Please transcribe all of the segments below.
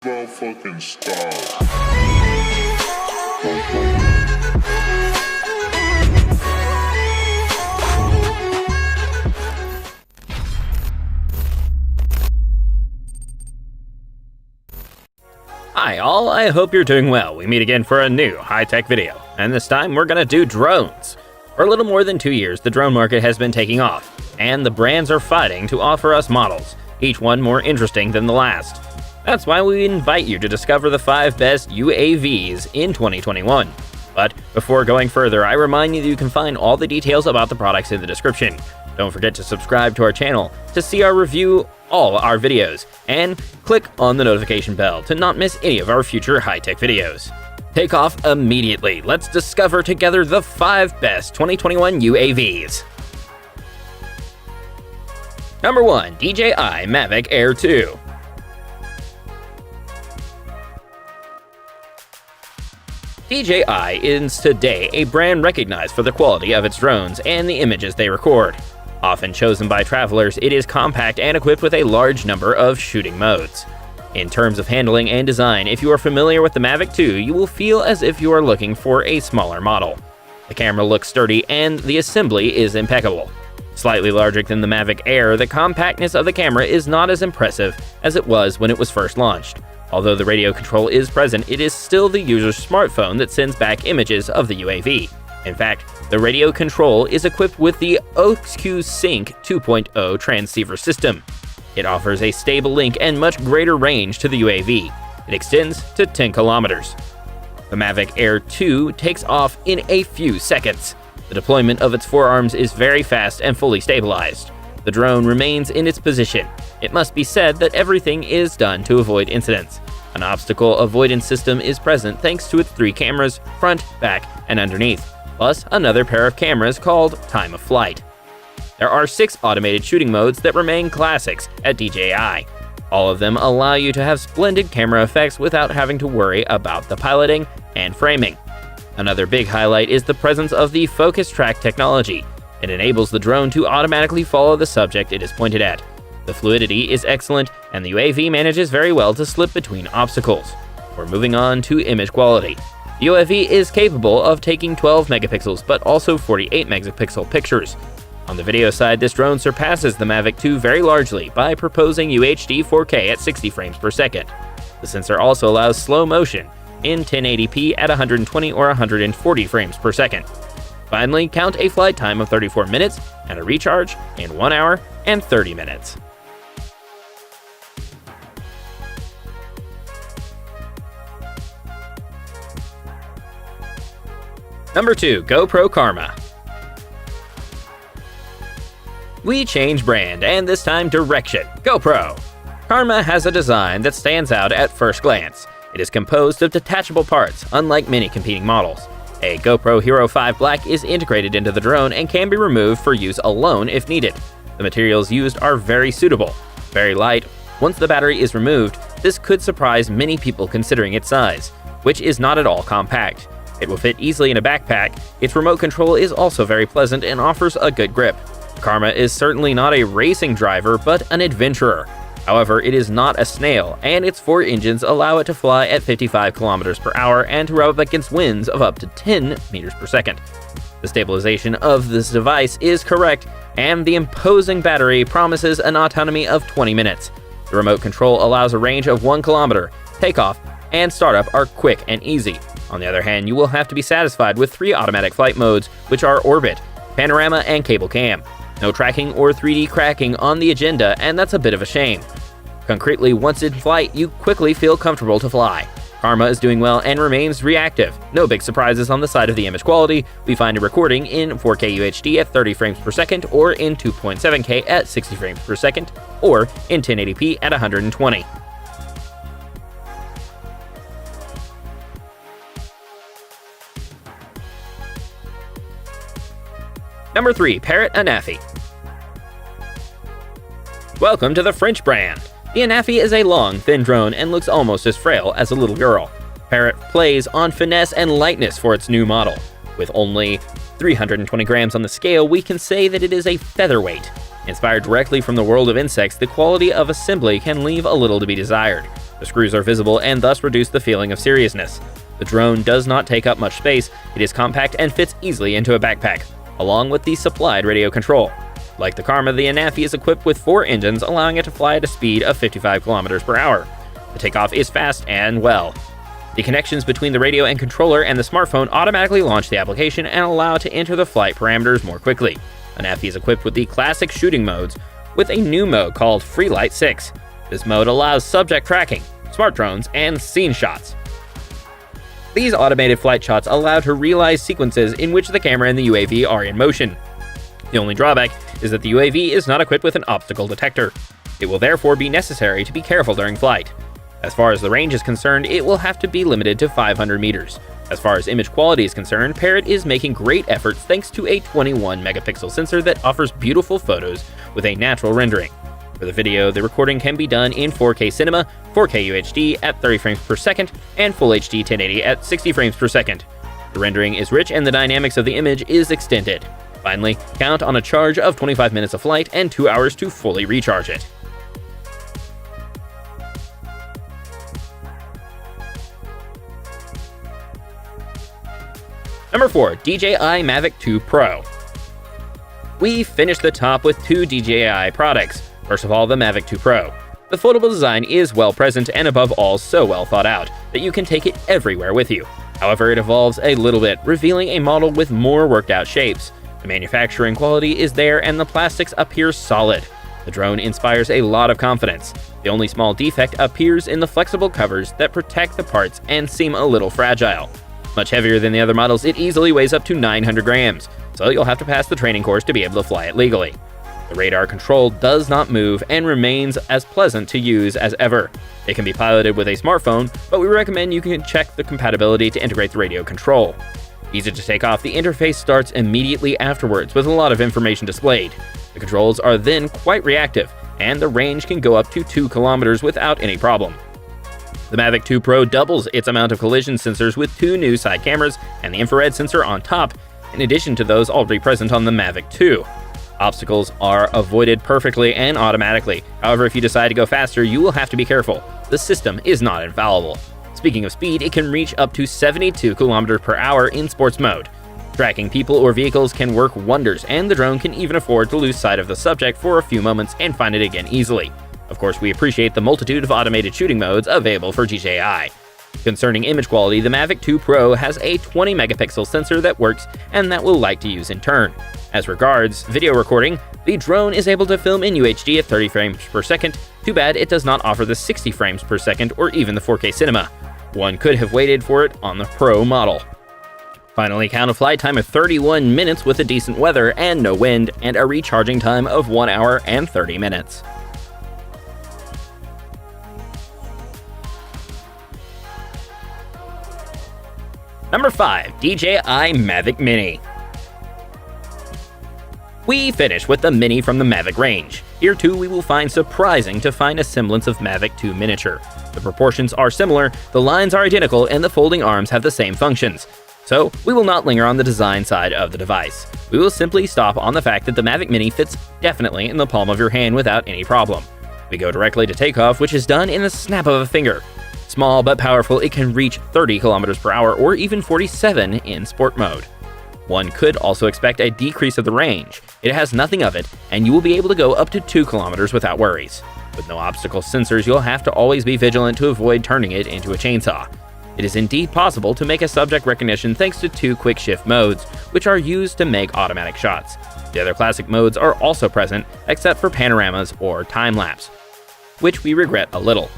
Motherfucking stars. Hi all, I hope you're doing well. We meet again for a new high-tech video, and this time we're gonna do drones. For a little more than 2 years, the drone market has been taking off, and the brands are fighting to offer us models, each one more interesting than the last. That's why we invite you to discover the 5 best UAVs in 2021. But before going further, I remind you that you can find all the details about the products in the description. Don't forget to subscribe to our channel to see our review all our videos, and click on the notification bell to not miss any of our future high-tech videos. Take off immediately. Let's discover together the 5 best 2021 UAVs. Number 1. DJI Mavic Air 2. DJI is today a brand recognized for the quality of its drones and the images they record. Often chosen by travelers, it is compact and equipped with a large number of shooting modes. In terms of handling and design, if you are familiar with the Mavic 2, you will feel as if you are looking for a smaller model. The camera looks sturdy and the assembly is impeccable. Slightly larger than the Mavic Air, the compactness of the camera is not as impressive as it was when it was first launched. Although the radio control is present, it is still the user's smartphone that sends back images of the UAV. In fact, the radio control is equipped with the OQ Sync 2.0 transceiver system. It offers a stable link and much greater range to the UAV. It extends to 10 kilometers. The Mavic Air 2 takes off in a few seconds. The deployment of its forearms is very fast and fully stabilized. The drone remains in its position. It must be said that everything is done to avoid incidents. An obstacle avoidance system is present thanks to its 3 cameras, front, back, and underneath, plus another pair of cameras called Time of Flight. There are 6 automated shooting modes that remain classics at DJI. All of them allow you to have splendid camera effects without having to worry about the piloting and framing. Another big highlight is the presence of the Focus Track technology. It enables the drone to automatically follow the subject it is pointed at. The fluidity is excellent, and the UAV manages very well to slip between obstacles. We're moving on to image quality. The UAV is capable of taking 12 megapixels, but also 48 megapixel pictures. On the video side, this drone surpasses the Mavic 2 very largely by proposing UHD 4K at 60 frames per second. The sensor also allows slow motion in 1080p at 120 or 140 frames per second. Finally, count a flight time of 34 minutes and a recharge in 1 hour and 30 minutes. Number 2. GoPro Karma. We change brand, and this time direction. GoPro. Karma has a design that stands out at first glance. It is composed of detachable parts, unlike many competing models. A GoPro Hero 5 Black is integrated into the drone and can be removed for use alone if needed. The materials used are very suitable, very light. Once the battery is removed, this could surprise many people considering its size, which is not at all compact. It will fit easily in a backpack. Its remote control is also very pleasant and offers a good grip. Karma is certainly not a racing driver, but an adventurer. However, it is not a snail, and its 4 engines allow it to fly at 55 kilometers per hour and to rub up against winds of up to 10 meters per second. The stabilization of this device is correct, and the imposing battery promises an autonomy of 20 minutes. The remote control allows a range of 1 kilometer. Takeoff and startup are quick and easy. On the other hand, you will have to be satisfied with 3 automatic flight modes, which are Orbit, Panorama, and Cable Cam. No tracking or 3D cracking on the agenda, and that's a bit of a shame. Concretely, once in flight, you quickly feel comfortable to fly. Karma is doing well and remains reactive. No big surprises on the side of the image quality. We find a recording in 4K UHD at 30 frames per second, or in 2.7K at 60 frames per second, or in 1080p at 120. Number 3. Parrot Anafi. Welcome to the French brand. The Anafi is a long, thin drone and looks almost as frail as a little girl. Parrot plays on finesse and lightness for its new model. With only 320 grams on the scale, we can say that it is a featherweight. Inspired directly from the world of insects, the quality of assembly can leave a little to be desired. The screws are visible and thus reduce the feeling of seriousness. The drone does not take up much space, it is compact and fits easily into a backpack, along with the supplied radio control. Like the Karma, the Anafi is equipped with 4 engines, allowing it to fly at a speed of 55 kilometers per hour. The takeoff is fast and well. The connections between the radio and controller and the smartphone automatically launch the application and allow it to enter the flight parameters more quickly. Anafi is equipped with the classic shooting modes, with a new mode called Free Light 6. This mode allows subject tracking, smart drones, and scene shots. These automated flight shots allow to realize sequences in which the camera and the UAV are in motion. The only drawback is that the UAV is not equipped with an obstacle detector. It will therefore be necessary to be careful during flight. As far as the range is concerned, it will have to be limited to 500 meters. As far as image quality is concerned, Parrot is making great efforts thanks to a 21 megapixel sensor that offers beautiful photos with a natural rendering. For the video, the recording can be done in 4K cinema, 4K UHD at 30 frames per second, and Full HD 1080 at 60 frames per second. The rendering is rich and the dynamics of the image is extended. Finally, count on a charge of 25 minutes of flight and 2 hours to fully recharge it. Number 4. DJI Mavic 2 Pro. We finished the top with 2 DJI products. First of all, the Mavic 2 Pro. The foldable design is well present and above all so well thought out that you can take it everywhere with you. However, it evolves a little bit, revealing a model with more worked out shapes. The manufacturing quality is there and the plastics appear solid. The drone inspires a lot of confidence. The only small defect appears in the flexible covers that protect the parts and seem a little fragile. Much heavier than the other models, it easily weighs up to 900 grams, so you'll have to pass the training course to be able to fly it legally. The radar control does not move and remains as pleasant to use as ever. It can be piloted with a smartphone, but we recommend you can check the compatibility to integrate the radio control. Easy to take off, the interface starts immediately afterwards with a lot of information displayed. The controls are then quite reactive, and the range can go up to 2 kilometers without any problem. The Mavic 2 Pro doubles its amount of collision sensors with 2 new side cameras and the infrared sensor on top, in addition to those already present on the Mavic 2. Obstacles are avoided perfectly and automatically. However, if you decide to go faster, you will have to be careful. The system is not infallible. Speaking of speed, it can reach up to 72 kilometers per hour in sports mode. Tracking people or vehicles can work wonders, and the drone can even afford to lose sight of the subject for a few moments and find it again easily. Of course, we appreciate the multitude of automated shooting modes available for DJI. Concerning image quality, the Mavic 2 Pro has a 20 megapixel sensor that works and that we'll like to use in turn. As regards video recording, the drone is able to film in UHD at 30 frames per second. Too bad it does not offer the 60 frames per second or even the 4K cinema. One could have waited for it on the Pro model. Finally, count a flight time of 31 minutes with a decent weather and no wind, and a recharging time of 1 hour and 30 minutes. Number 5. DJI Mavic Mini. We finish with the Mini from the Mavic range. Here too we will find surprising to find a semblance of Mavic 2 miniature. The proportions are similar, the lines are identical, and the folding arms have the same functions. So we will not linger on the design side of the device. We will simply stop on the fact that the Mavic Mini fits definitely in the palm of your hand without any problem. We go directly to takeoff, which is done in the snap of a finger. Small but powerful, it can reach 30 kilometers per hour or even 47 in sport mode. One could also expect a decrease of the range. It has nothing of it, and you will be able to go up to 2 kilometers without worries. With no obstacle sensors, you'll have to always be vigilant to avoid turning it into a chainsaw. It is indeed possible to make a subject recognition thanks to 2 quick shift modes, which are used to make automatic shots. The other classic modes are also present, except for panoramas or time-lapse, which we regret a little.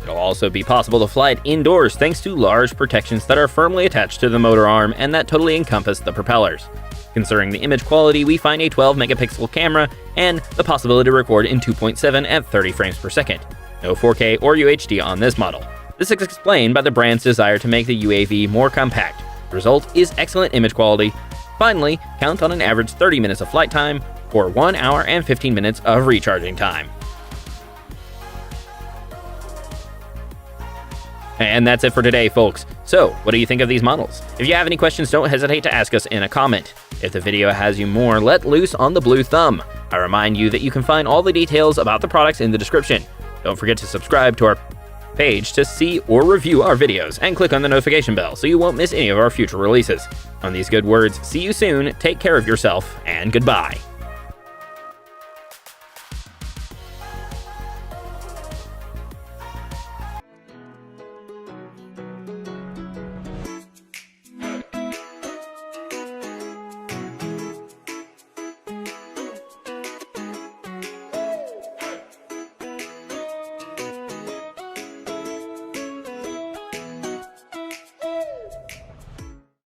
It'll also be possible to fly it indoors thanks to large protections that are firmly attached to the motor arm and that totally encompass the propellers. Concerning the image quality, we find a 12 megapixel camera and the possibility to record in 2.7 at 30 frames per second. No 4K or UHD on this model. This is explained by the brand's desire to make the UAV more compact. The result is excellent image quality. Finally, count on an average 30 minutes of flight time or 1 hour and 15 minutes of recharging time. And that's it for today, folks. So, what do you think of these models? If you have any questions, don't hesitate to ask us in a comment. If the video has you more, let loose on the blue thumb. I remind you that you can find all the details about the products in the description. Don't forget to subscribe to our page to see or review our videos, and click on the notification bell so you won't miss any of our future releases. On these good words, see you soon, take care of yourself, and goodbye.